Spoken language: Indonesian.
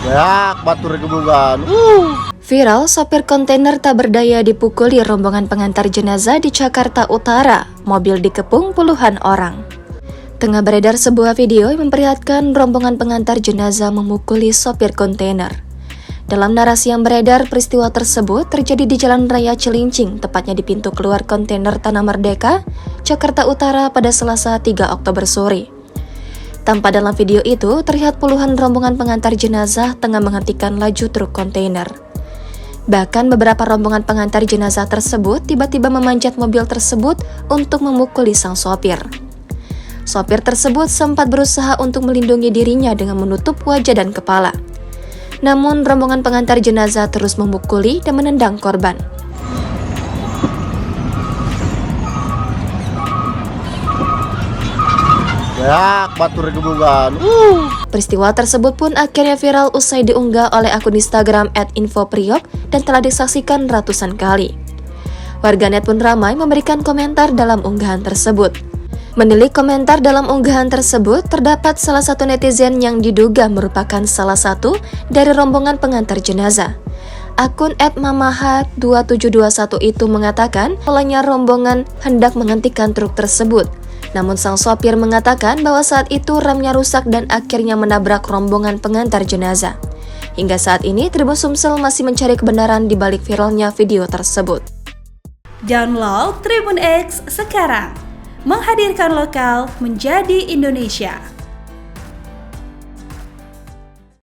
Ya, batur gebugan. Viral, sopir kontainer tak berdaya dipukuli rombongan pengantar jenazah di Jakarta Utara. Mobil dikepung puluhan orang. Tengah beredar sebuah video yang memperlihatkan rombongan pengantar jenazah memukuli sopir kontainer. Dalam narasi yang beredar, peristiwa tersebut terjadi di Jalan Raya Cilincing, tepatnya di pintu keluar kontainer Tanah Merdeka, Jakarta Utara pada Selasa 3 Oktober sore. Tanpa dalam video itu, terlihat puluhan rombongan pengantar jenazah tengah menghentikan laju truk kontainer. Bahkan beberapa rombongan pengantar jenazah tersebut tiba-tiba memanjat mobil tersebut untuk memukuli sang sopir. Sopir tersebut sempat berusaha untuk melindungi dirinya dengan menutup wajah dan kepala. Namun, rombongan pengantar jenazah terus memukuli dan menendang korban. Ya, batur gebugan. Peristiwa tersebut pun akhirnya viral usai diunggah oleh akun Instagram @infopriok dan telah disaksikan ratusan kali. Warganet pun ramai memberikan komentar dalam unggahan tersebut. Menilik komentar dalam unggahan tersebut, terdapat salah satu netizen yang diduga merupakan salah satu dari rombongan pengantar jenazah. Akun @mamaha2721 itu mengatakan olehnya rombongan hendak menghentikan truk tersebut. Namun sang sopir mengatakan bahwa saat itu remnya rusak dan akhirnya menabrak rombongan pengantar jenazah. Hingga saat ini, Tribun Sumsel masih mencari kebenaran di balik viralnya video tersebut. Download Tribun X sekarang, menghadirkan lokal menjadi Indonesia.